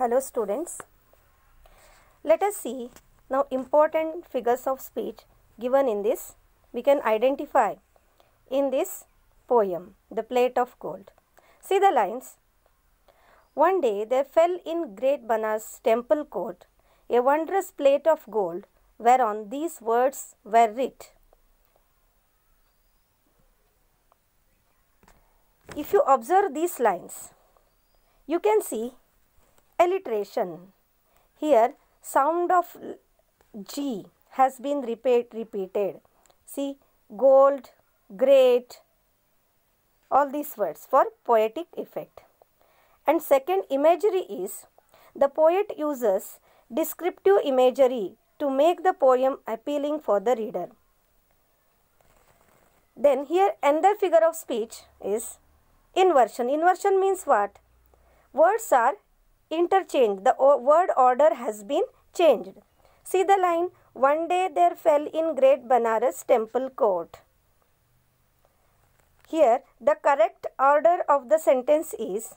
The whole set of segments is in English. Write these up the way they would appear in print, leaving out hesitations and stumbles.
Hello students. Let us see now important figures of speech given in this. We can identify in this poem, The Plate of Gold. See the lines. One day there fell in great Banaras temple court a wondrous plate of gold whereon these words were writ. If you observe these lines, you can see alliteration. Here sound of G has been repeated. See, gold, great, all these words for poetic effect. And second imagery is the poet uses descriptive imagery to make the poem appealing for the reader. Then here another figure of speech is inversion. Inversion means what? Words are interchanged. The word order has been changed. See the line, one day there fell in great Banaras temple court. Here the correct order of the sentence is,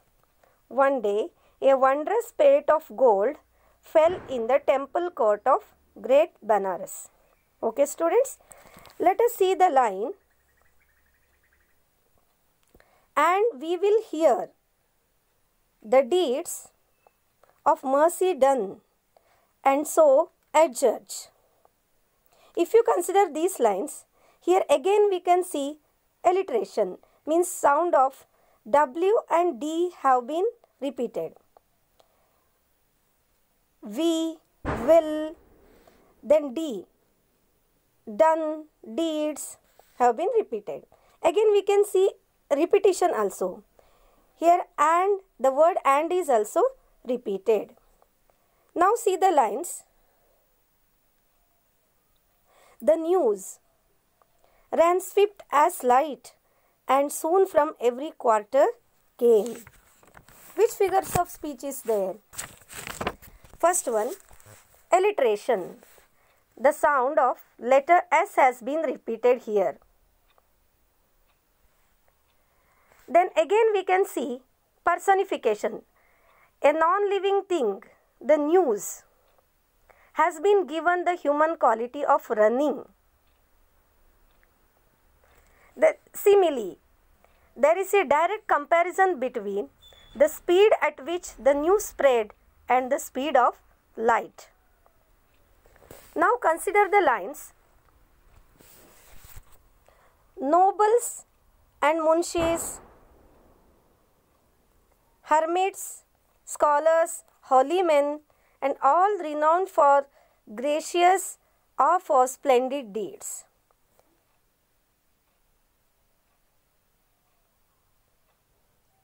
one day a wondrous plate of gold fell in the temple court of great Banaras. Okay students, let us see the line, and we will hear the deeds of mercy done and so adjudge. If you consider these lines, here again we can see alliteration, means sound of W and D have been repeated. We, will, then D, done, deeds have been repeated. Again we can see repetition also. Here and, the word and is also repeated. Now see the lines. The news ran swift as light and soon from every quarter came. Which figures of speech is there? First one, alliteration. The sound of letter S has been repeated here. Then again we can see personification. A non-living thing, the news, has been given the human quality of running. The simile, there is a direct comparison between the speed at which the news spread and the speed of light. Now consider the lines. Nobles and munshis, hermits, scholars, holy men, and all renowned for gracious or for splendid deeds.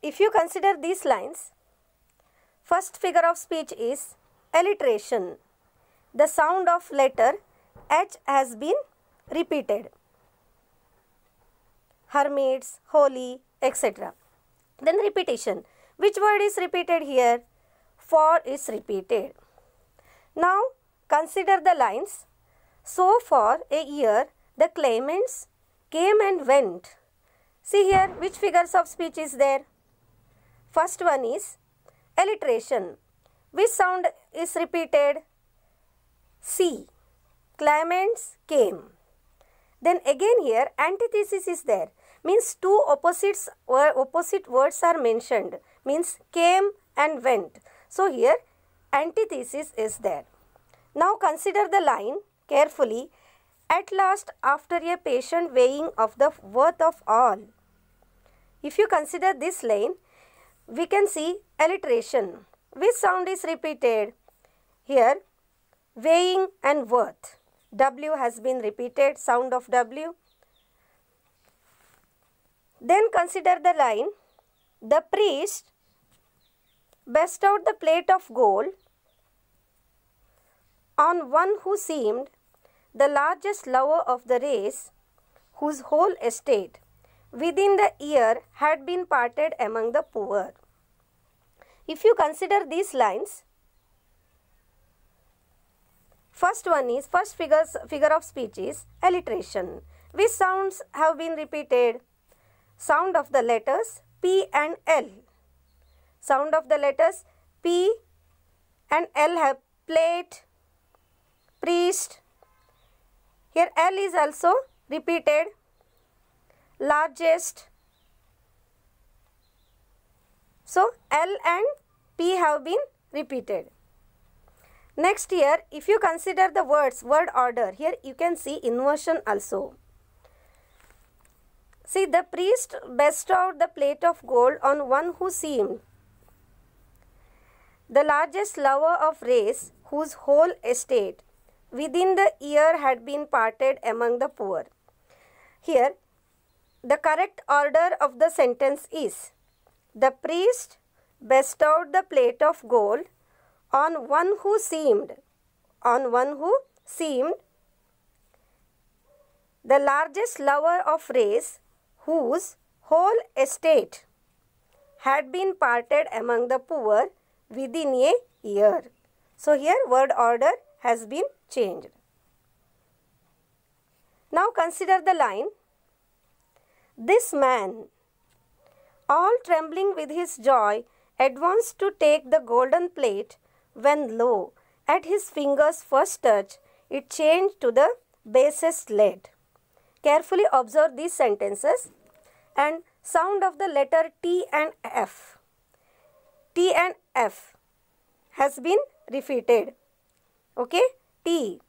If you consider these lines, first figure of speech is alliteration. The sound of letter H has been repeated. Hermits, holy, etc. Then repetition. Which word is repeated here? For is repeated. Now consider the lines. So for a year the claimants came and went. See here which figures of speech is there? First one is alliteration. Which sound is repeated? C. Claimants came. Then again here antithesis is there. Means two opposite words are mentioned. Means came and went. So here antithesis is there. Now consider the line carefully. At last, after a patient weighing of the worth of all. If you consider this line, we can see alliteration. Which sound is repeated? Here weighing and worth. W has been repeated, sound of W. Then consider the line. The priest bestowed the plate of gold on one who seemed the largest lover of the race, whose whole estate within the year had been parted among the poor. If you consider these lines, first figure of speech is alliteration. Which sounds have been repeated? Sound of the letters P and L. Sound of the letters P and L have plate, priest. Here L is also repeated, largest. So L and P have been repeated. Next here, if you consider the words, word order, here you can see inversion also. See, the priest bestowed the plate of gold on one who seemed the largest lover of race, whose whole estate within the year had been parted among the poor. Here, the correct order of the sentence is, the priest bestowed the plate of gold on one who seemed the largest lover of race, whose whole estate had been parted among the poor within a year. So here word order has been changed. Now consider the line, this man, all trembling with his joy, advanced to take the golden plate, when lo, at his finger's first touch, it changed to the basest lead. Carefully observe these sentences and sound of the letter T and F. T and F has been repeated. Okay, T.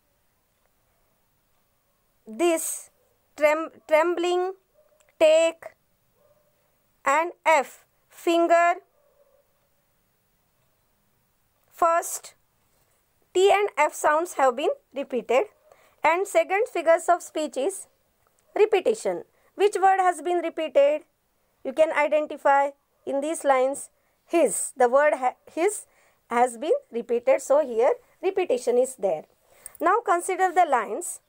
This, trembling, take, and F, finger, first. T and F sounds have been repeated. And second figures of speech is repetition. Which word has been repeated? You can identify in these lines. His. The word his has been repeated. So here repetition is there. Now consider the lines.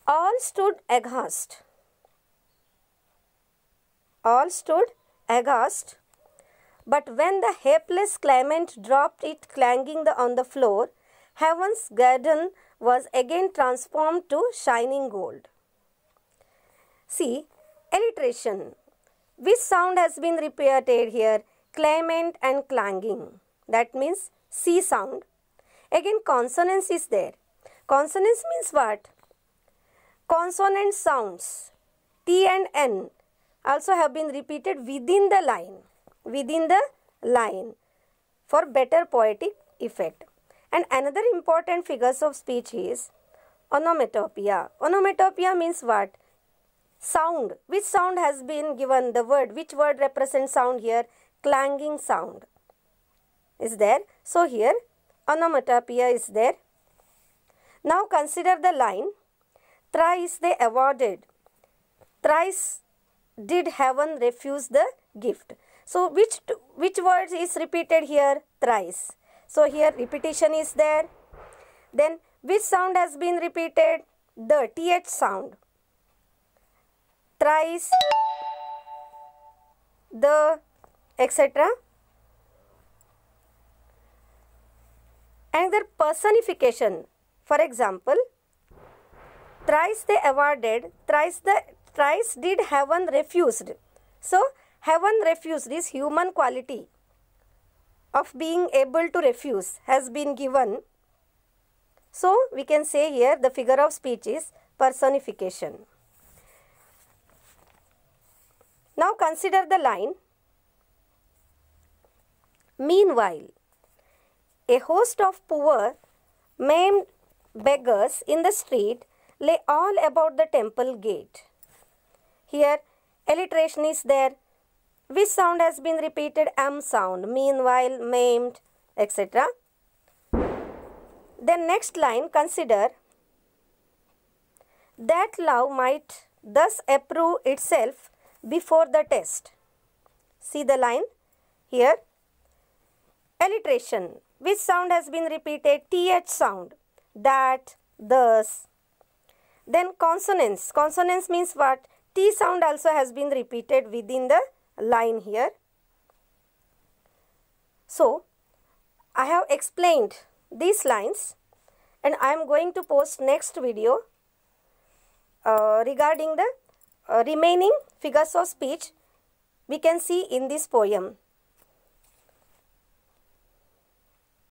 All stood aghast. All stood aghast. But when the hapless claimant dropped it clanging on the floor, heaven's garden was again transformed to shining gold. See, alliteration. Which sound has been repeated here? Claimant and clanging. That means C sound. Again consonance is there. Consonance means what? Consonant sounds T and N also have been repeated within the line. Within the line for better poetic effect. And another important figures of speech is onomatopoeia. Onomatopoeia means what? Sound. Which sound has been given? The word. Which word represents sound here? Clanging sound is there. So here onomatopoeia is there. Now consider the line. Thrice they awarded. Thrice did heaven refuse the gift. So which words is repeated here? Thrice. So here repetition is there. Then which sound has been repeated? The TH sound. Thrice, the, etc. Another personification. For example, thrice they awarded, thrice did heaven refused. So heaven refused is human quality of being able to refuse has been given. So we can say here the figure of speech is personification. Now consider the line. Meanwhile, a host of poor, maimed beggars in the street lay all about the temple gate. Here alliteration is there. Which sound has been repeated? M sound. Meanwhile, maimed, etc. Then next line, consider that love might thus approve itself before the test. See the line here. Alliteration. Which sound has been repeated? TH sound. That, thus. Then consonants. Consonants means what? T sound also has been repeated within the line here. So, I have explained these lines and I am going to post next video regarding the remaining figures of speech we can see in this poem.